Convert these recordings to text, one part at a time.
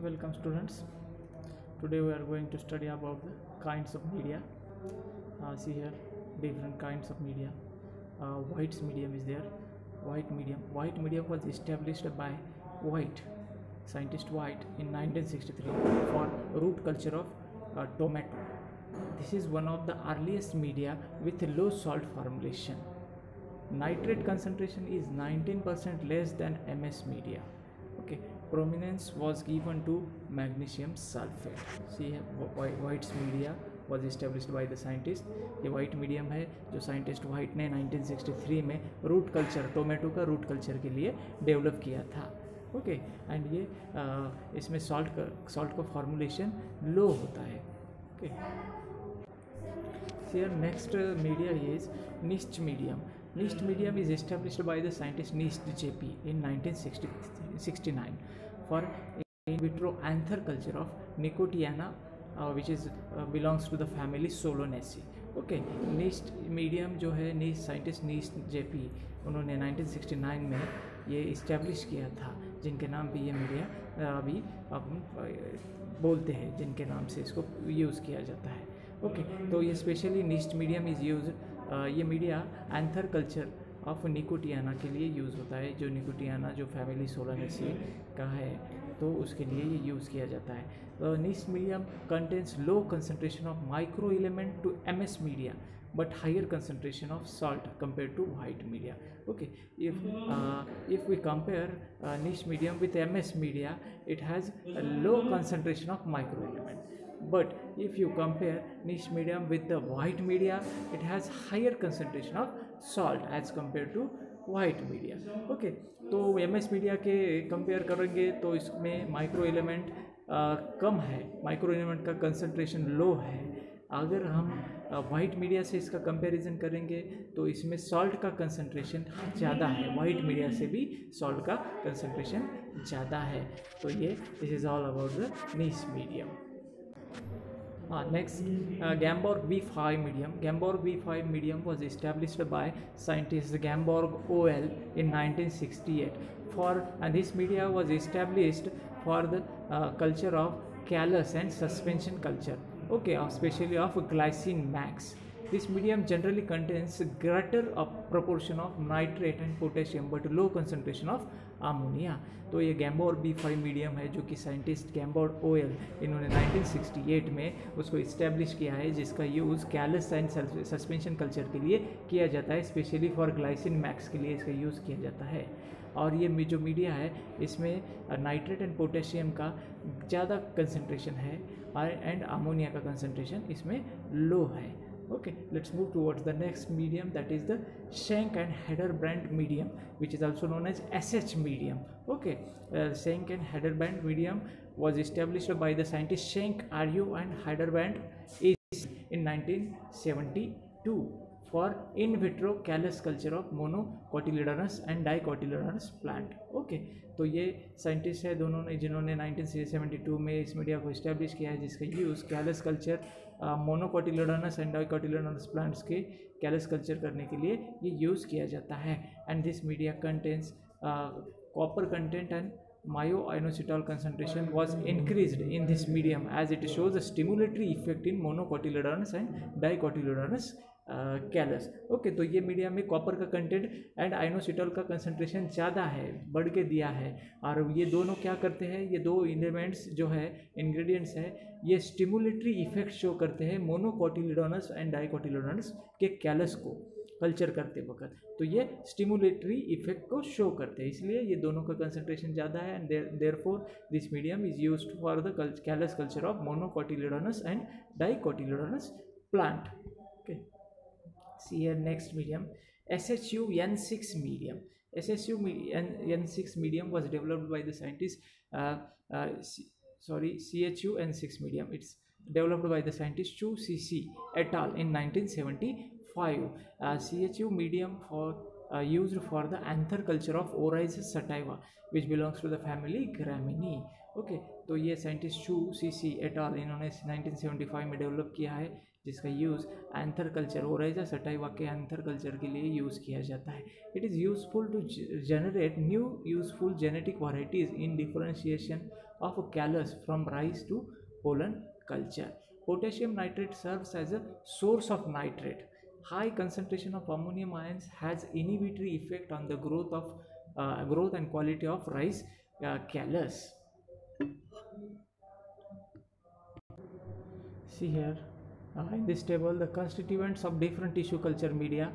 Welcome students. Today we are going to study about the kinds of media. See here different kinds of media. White's medium is there. White medium was established by White, scientist White, in 1963 for root culture of tomato. This is one of the earliest media with low salt formulation. Nitrate concentration is 19% less than MS media. Okay, prominence was given to magnesium sulfate. See, White's media was established by the scientist. ये white medium है जो scientist white ने 1963 में root culture, tomato का root culture के लिए develop किया था. ओके, एंड ये इसमें सॉल्ट का फॉर्मुलेशन लो होता है. Okay, here next media is Nist medium. Nist medium is established by the scientist Nist JP in 1969 for in vitro anther culture of Nicotiana, which is belongs to the family Solanaceae. Okay, Nitsch medium जो है scientist नीस्ट JP उन्होंने 1969 में ये establish किया था, जिनके नाम पे ये मीडिया अभी बोलते हैं, जिनके नाम से इसको यूज़ किया जाता है. ओके, तो ये स्पेशली नीस्ट मीडियम इज़ यूज, ये media anther culture of Nicotiana के लिए यूज़ होता है. जो निकोटियाना जो फैमिली सोलानेसी का है, तो उसके लिए ये यूज़ किया जाता है. Nitsch medium contains low concentration of micro element to MS media but higher concentration of salt compared to white media. Okay, if we compare niche medium with MS media, it has a low concentration of micro element. But if you compare niche medium with the white media, it has higher concentration of salt as compared to white media. Okay, तो MS media के compare करेंगे तो इसमें micro element कम है, micro element का concentration लो है. अगर हम वाइट मीडिया से इसका कंपैरिजन करेंगे तो इसमें सॉल्ट का कंसंट्रेशन ज़्यादा है, वाइट मीडिया से भी सॉल्ट का कंसंट्रेशन ज़्यादा है. तो ये this is all about the niche medium. Next, Gamborg B5 medium. Gamborg B5 medium was established by scientist Gamborg OL in 1968. And this media was established for the culture of callus and suspension culture. Okay, especially of glycine max. This medium generally contains greater proportion of nitrate and potassium but low concentration of ammonia. तो ये Gamborg B5 medium है जो कि scientist Gamborg OL इन्होंने 1968 में उसको establish किया है, जिसका use callus and suspension culture के लिए किया जाता है. स्पेशली फॉर ग्लाइसिन मैक्स के लिए इसका यूज़ किया जाता है. और ये जो मीडिया है इसमें नाइट्रेट एंड पोटेशियम का ज़्यादा कंसंट्रेशन है एंड अमोनिया का कंसंट्रेशन इसमें लो है. Okay, let's move towards the next medium, that is the Schenck and Hederbrand medium, which is also known as SH medium. Okay, Schenck and Hederbrand medium was established by the scientists Schenck, RU and Hederbrand in 1972 for in vitro callus culture of monocotyledonous and dicotyledonous plant. Okay, तो ये scientist है दोनों ने जिन्होंने 1972 में इस media को establish किया है, जिसका use callus culture monocotyledonous and dicotyledonous plants के कैलस कल्चर करने के लिए ये यूज़ किया जाता है. And this media contains copper content and myo-inositol concentration was increased in this medium as it shows a stimulatory effect in monocotyledonous and dicotyledonous callus. Okay, तो ये मीडिया में कॉपर का कंटेंट एंड आइनोसिटॉल का concentration ज़्यादा है, बढ़ के दिया है. और ये दोनों क्या करते हैं, ये दो एलिमेंट्स जो है इंग्रेडिएंट्स है, ये स्टिमुलेटरी इफेक्ट शो करते हैं मोनोकोटिलेडोनस एंड डाइकोटिलेडोनस के कैलस को कल्चर करते वक्त. तो ये स्टिमुलेटरी इफेक्ट को शो करते हैं, इसलिए ये दोनों का कंसंट्रेशन ज़्यादा है. And therefore this medium is used for the callus culture of monocotyledonous and dicotyledonous plant. Okay, see here next medium, SHU N6 medium. SHU N6 medium was developed by the scientist CHU N6 medium. It's developed by the scientist Chu CC et al. In 1975. CHU medium for used for the anther culture of Oryzis sativa, which belongs to the family Gramineae. Okay, तो ये scientist चू CC et al. इन्होंने 1975 में develop किया है, जिसका use anther culture Oryza sativa के anther culture के लिए यूज़ किया जाता है. It is useful to generate new useful genetic varieties in differentiation of callus from rice to pollen culture. Potassium nitrate serves as a source of nitrate. High concentration of ammonium ions has inhibitory effect on the growth and quality of rice callus. See here, in this table the constituents of different tissue culture media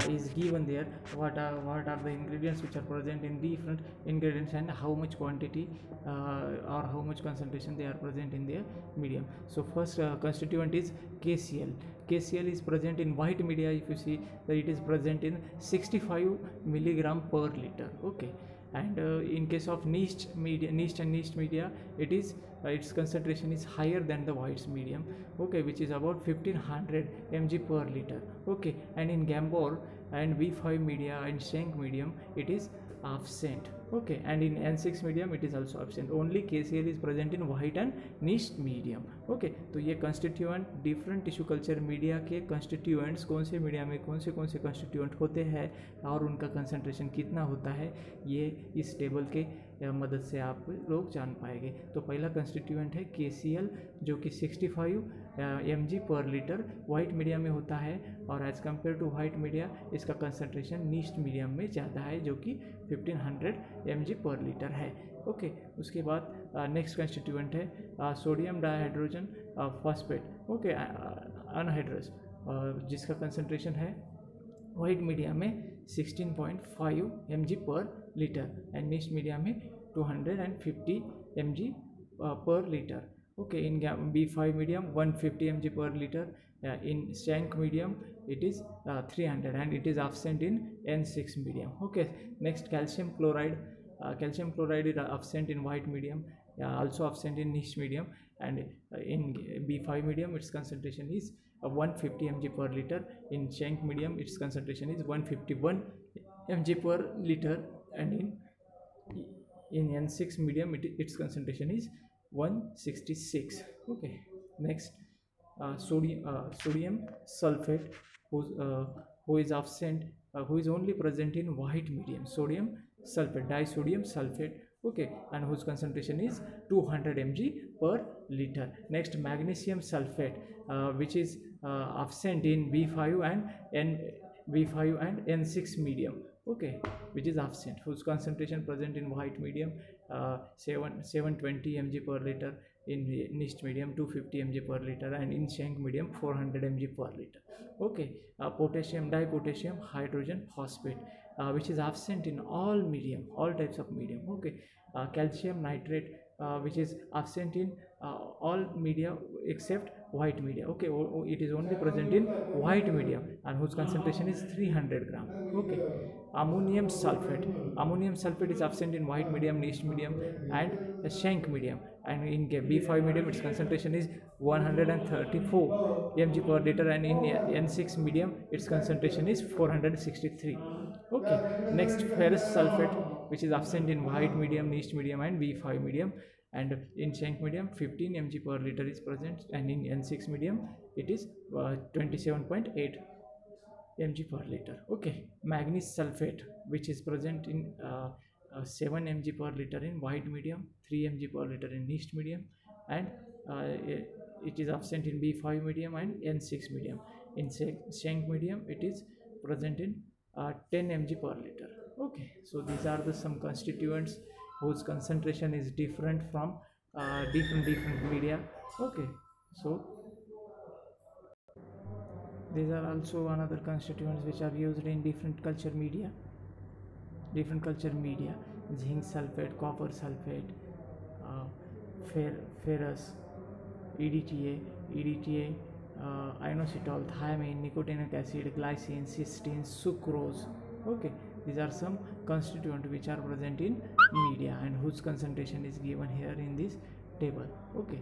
is given there. What are the ingredients which are present in different ingredients, and how much quantity or how much concentration they are present in their medium. So first constituent is KCl. KCl is present in white media. If you see that it is present in 65 milligram per liter. Okay, and in case of niched media, it is its concentration is higher than the whites medium. Okay, which is about 1500 mg per liter. Okay, and in Gambor and V5 media and Schenck medium, it is absent. Okay, and in N6 medium it is also absent. Only KCl is present in white and niched medium. Okay, तो ये constituent different tissue culture media के constituents कौन से media में कौन से constituent होते हैं और उनका concentration कितना होता है, ये इस टेबल के मदद से आप लोग जान पाएंगे. तो पहला constituent है KCl जो कि 65 mg पर लीटर वाइट मीडिया में होता है, और as compare to white media इसका कंसनट्रेशन नीच्ड मीडियम में ज़्यादा है जो कि 1500 mg पर लीटर है. ओके, उसके बाद नेक्स्ट कंस्टिट्यूएंट है sodium dihydrogen phosphate. Okay, anhydrous, जिसका कंसनट्रेशन है वाइट मीडिया में 16.5 mg पर लीटर एंड नीच्ड मीडिया में 250 mg per liter. Okay, in B5 medium 150 mg per liter, in Schenck medium it is 300, and it is absent in N6 medium. Okay, next calcium chloride. Calcium chloride is absent in white medium, also absent in niche medium, and in B5 medium its concentration is 150 mg per liter. In Schenck medium its concentration is 151 mg per liter, and in N6 medium its concentration is 166. Okay, next sodium sulfate, who is absent, who is only present in white medium. Sodium sulfate, disodium sulfate. Okay, and whose concentration is 200 mg per liter. Next, magnesium sulfate, which is absent in B5 and N6 medium. Okay, which is absent, whose concentration present in white medium 720 mg per liter, in niched medium 250 mg per liter, and in Schenck medium 400 mg per liter. Okay, potassium dipotassium hydrogen phosphate, which is absent in all medium, all types of medium. Okay, calcium nitrate, which is absent in all media except white media. Okay, it is only present in white medium, and whose concentration is 300 gram. Okay, ammonium sulfate is absent in white medium, niched medium, and Schenck medium, and in B5 medium its concentration is 134 mg per liter, and in N6 medium its concentration is 463. Okay, next ferrous sulfate, which is absent in white medium, niched medium, and B5 medium, and in Schenck medium 15 mg per liter is present, and in N6 medium it is 27.8 mg per liter. Okay, manganese sulfate, which is present in 7 mg per liter in white medium, 3 mg per liter in niched medium, and it is absent in B5 medium and N6 medium. In Schenck medium it is present in 10 mg per liter. Okay, so these are the some constituents whose concentration is different from different media. Okay, so these are also another constituents which are used in different culture media. Zinc sulfate, copper sulfate, ferrous, EDTA, inositol, thiamine, nicotinic acid, glycine, cysteine, sucrose. Okay, these are some constituents which are present in media and whose concentration is given here in this table. Okay,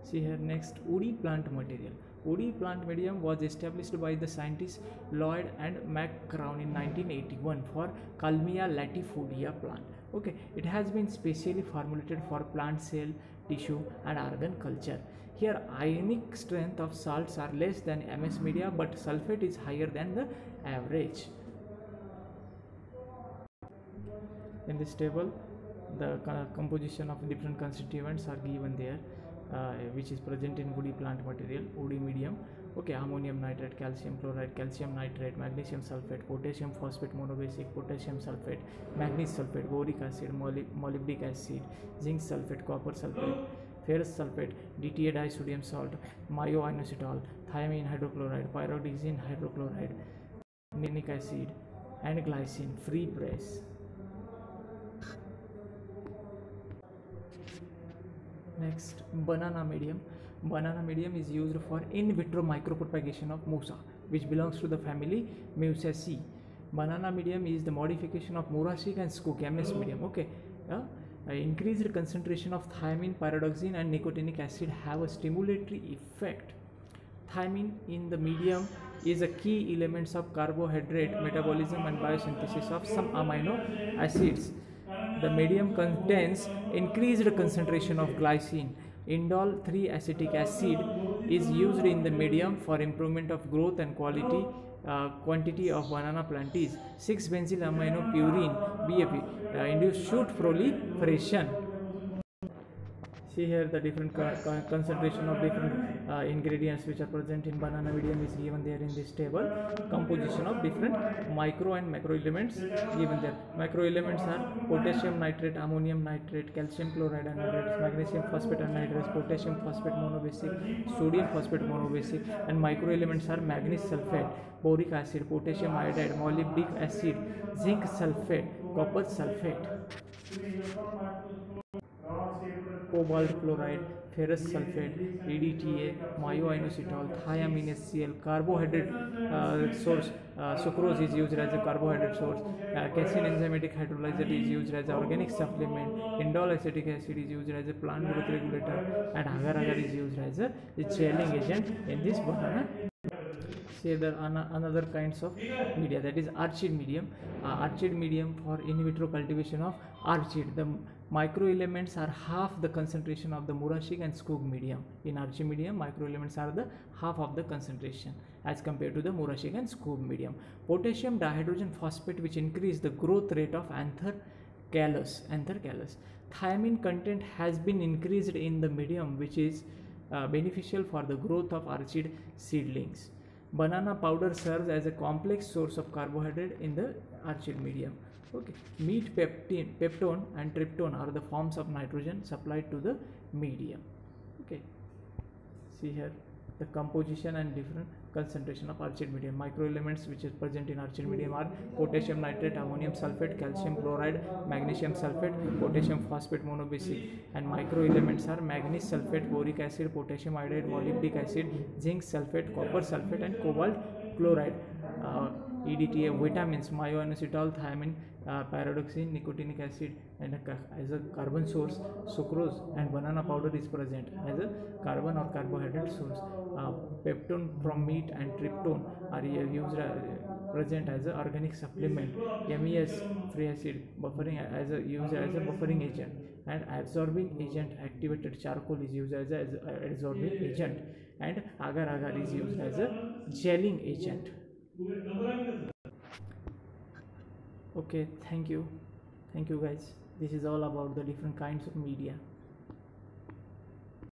see here, next, woody plant material. Woody plant medium was established by the scientists Lloyd and McCrown in 1981 for Kalmia latifolia plant. Okay, it has been specially formulated for plant cell, tissue, and organ culture. Here, ionic strength of salts are less than MS media, but sulfate is higher than the average. In this table, The composition of different constituents are given there, which is present in woody plant material, woody medium. Okay, ammonium nitrate, calcium chloride, calcium nitrate, magnesium sulfate, potassium phosphate monobasic, potassium sulfate, manganese sulfate, boric acid, molybdic acid, zinc sulfate, copper sulfate, ferrous sulfate, DTA disodium salt, myoinositol, thiamine hydrochloride, pyroxene hydrochloride, nitric acid, and glycine, free press. Next, banana medium. Banana medium is used for in vitro micropropagation of Musa, which belongs to the family Musaceae. Banana medium is the modification of Murashik and Skook MS medium. Okay, increased concentration of thiamine, pyridoxine, and nicotinic acid have a stimulatory effect. Thiamine in the medium is a key element of carbohydrate metabolism and biosynthesis of some amino acids. The medium contains increased concentration of glycine. Indole 3-acetic acid is used in the medium for improvement of growth and quantity of banana plantains. 6-benzyl amino purine BAP induce shoot proliferation. See here the different concentration of different ingredients which are present in banana medium is given there in this table. Composition of different micro and macro elements given there. Macro elements are potassium nitrate, ammonium nitrate, calcium chloride anhydride, magnesium phosphate anhydride, potassium phosphate monobasic, sodium phosphate monobasic, and micro elements are manganese sulfate, boric acid, potassium iodide, molybdic acid, zinc sulfate, copper sulfate, cobalt chloride, ferrous sulfate, EDTA, myoinositol, thiamine, carbohydrate source, sucrose is used as a carbohydrate source, casein enzymatic hydrolyzer is used as an organic supplement, indole acetic acid is used as a plant growth regulator, and agar-agar is used as a gelling agent in this banana. Say there are another kinds of media, that is orchid medium. Orchid medium for in vitro cultivation of orchid. The microelements are half the concentration of the Murashik and Skook medium. In orchid medium, microelements are the half of the concentration as compared to the Murashik and Skook medium. Potassium dihydrogen phosphate, which increase the growth rate of anther callus. Thiamine content has been increased in the medium, which is beneficial for the growth of orchid seedlings. Banana powder serves as a complex source of carbohydrate in the orchid medium. Okay, meat peptone and tryptone are the forms of nitrogen supplied to the medium. Okay, see here the composition and different concentration of orchid medium. Microelements which is present in orchid medium are potassium nitrate, ammonium sulfate, calcium chloride, magnesium sulfate, potassium phosphate monobasic, and microelements are manganese sulfate, boric acid, potassium iodide, molybdic acid, zinc sulfate, copper sulfate, and cobalt chloride. EDTA, vitamins, myoinositol, thiamine, pyridoxine, nicotinic acid, and as a carbon source, sucrose and banana powder is present as a carbon or carbohydrate source. Peptone from meat and tryptone are used present as a organic supplement. MES, free acid, buffering used as a buffering agent, and absorbing agent activated charcoal is used as a absorbing agent, and agar-agar is used as a gelling agent. Okay, thank you guys. This is all about the different kinds of media.